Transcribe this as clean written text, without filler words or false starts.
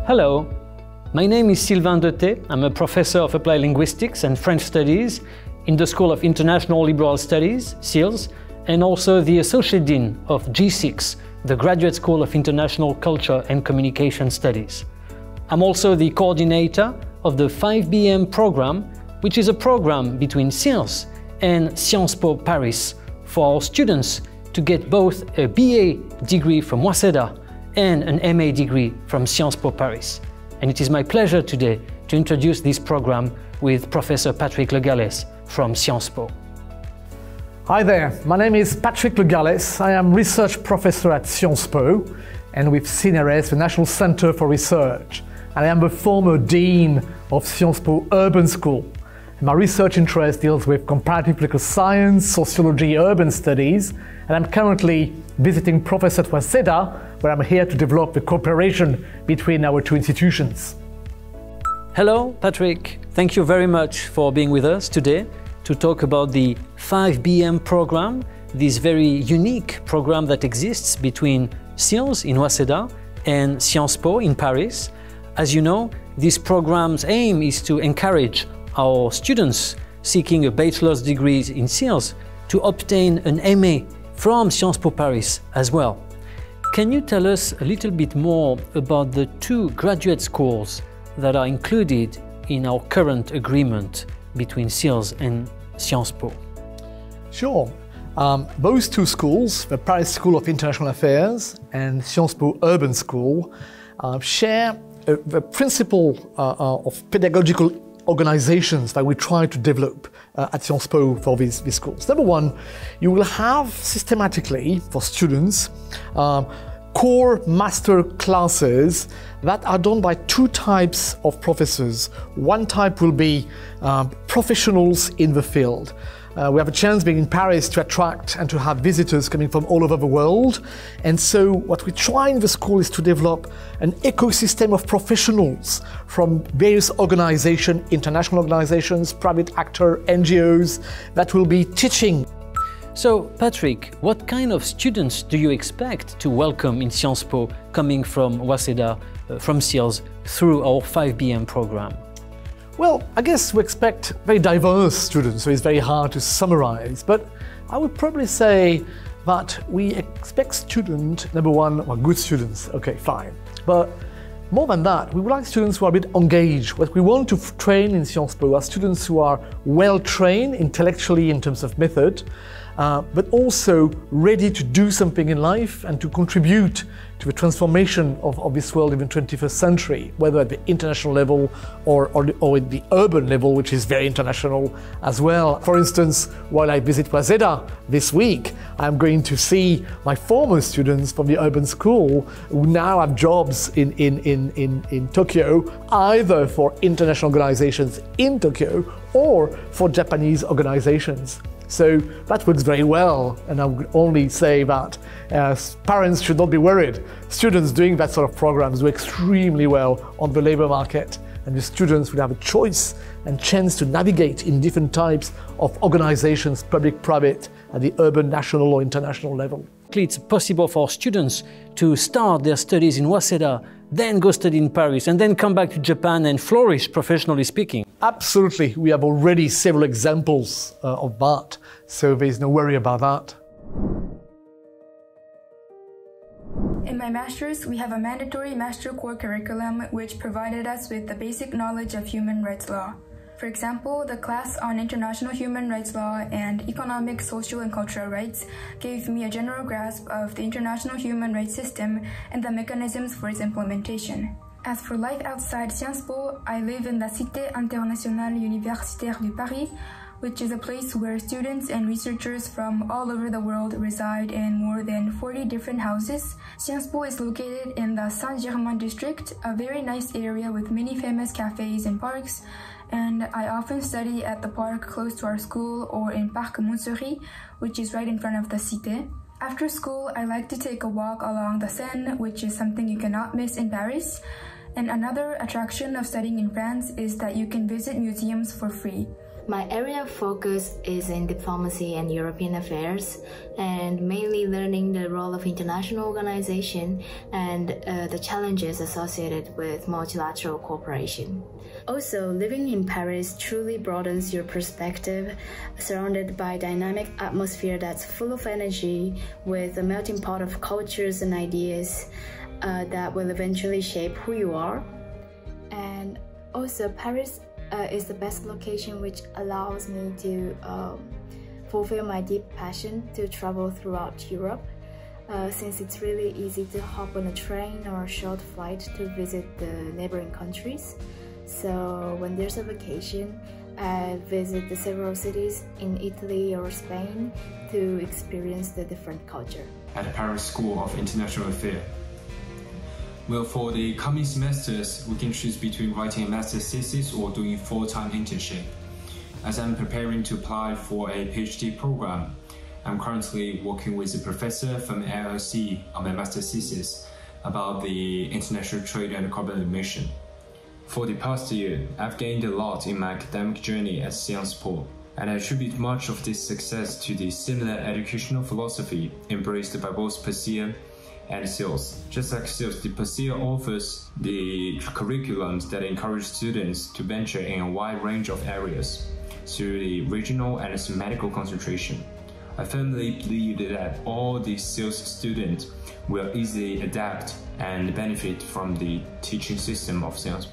Hello, my name is Sylvain Deté. I'm a professor of applied linguistics and French studies in the School of International Liberal Studies, SILS, and also the Associate Dean of G6, the Graduate School of International Culture and Communication Studies. I'm also the coordinator of the 5BM program, which is a program between SILS and Sciences Po Paris for our students to get both a BA degree from Waseda and an MA degree from Sciences Po Paris. And it is my pleasure today to introduce this program with Professor Patrick Le Gallès from Sciences Po. Hi there, my name is Patrick Le Gallès. I am research professor at Sciences Po and with CNRS, the National Center for Research. And I am the former dean of Sciences Po Urban School. My research interest deals with comparative political science, sociology, urban studies, and I'm currently visiting Professor at Waseda, where I'm here to develop the cooperation between our two institutions. Hello, Patrick. Thank you very much for being with us today to talk about the 5BM program, this very unique program that exists between SILS in Waseda and Sciences Po in Paris. As you know, this program's aim is to encourage our students seeking a bachelor's degree in SILS to obtain an MA from Sciences Po Paris as well. Can you tell us a little bit more about the two graduate schools that are included in our current agreement between SILS and Sciences Po? Sure. Those two schools, the Paris School of International Affairs and Sciences Po Urban School, share the principle of pedagogical organizations that we try to develop at Sciences Po for these schools. Number one, you will have systematically for students core master classes that are done by two types of professors. One type will be professionals in the field. We have a chance being in Paris to attract and to have visitors coming from all over the world. And so what we try in the school is to develop an ecosystem of professionals from various organizations, international organizations, private actor, NGOs, that will be teaching. So, Patrick, what kind of students do you expect to welcome in Sciences Po coming from Waseda, from SILS, through our 5BM program? Well, I guess we expect very diverse students, so it's very hard to summarize, but I would probably say that we expect students, number one, well, good students, okay, fine. But more than that, we would like students who are a bit engaged. What we want to train in Sciences Po are students who are well trained intellectually in terms of method, but also ready to do something in life and to contribute to the transformation of this world in the 21st century, whether at the international level or at the urban level, which is very international as well. For instance, while I visit Waseda this week, I'm going to see my former students from the urban school who now have jobs in Tokyo, either for international organizations in Tokyo or for Japanese organizations. So that works very well, and I would only say that parents should not be worried. Students doing that sort of programs do extremely well on the labor market, and the students will have a choice and chance to navigate in different types of organizations, public, private, at the urban, national or international level. It's possible for students to start their studies in Waseda, then go study in Paris, and then come back to Japan and flourish, professionally speaking. Absolutely. We have already several examples of that, so there's no worry about that. In my master's, we have a mandatory master core curriculum which provided us with the basic knowledge of human rights law. For example, the class on international human rights law and economic, social, and cultural rights gave me a general grasp of the international human rights system and the mechanisms for its implementation. As for life outside Sciences Po, I live in the Cité Internationale Universitaire du Paris, which is a place where students and researchers from all over the world reside in more than 40 different houses. Sciences Po is located in the Saint-Germain district, a very nice area with many famous cafes and parks, and I often study at the park close to our school or in Parc Montsouris, which is right in front of the Cité. After school, I like to take a walk along the Seine, which is something you cannot miss in Paris. And another attraction of studying in France is that you can visit museums for free. My area of focus is in diplomacy and European affairs, and mainly learning the role of international organization and the challenges associated with multilateral cooperation. Also, living in Paris truly broadens your perspective, surrounded by a dynamic atmosphere that's full of energy, with a melting pot of cultures and ideas that will eventually shape who you are. And also, Paris is the best location which allows me to fulfill my deep passion to travel throughout Europe, since it's really easy to hop on a train or a short flight to visit the neighboring countries. So when there's a vacation, I visit the several cities in Italy or Spain to experience the different culture. At Paris School of International Affairs. Well, for the coming semesters, we can choose between writing a master's thesis or doing full-time internship. As I'm preparing to apply for a PhD program, I'm currently working with a professor from LLC on my master's thesis about the international trade and carbon emission. For the past year, I've gained a lot in my academic journey at SILS, and I attribute much of this success to the similar educational philosophy embraced by both PASEA and SILS. Just like SILS, the PASEA offers the curriculums that encourage students to venture in a wide range of areas through the regional and thematical concentration. I firmly believe that all the SILS students will easily adapt and benefit from the teaching system of SILS.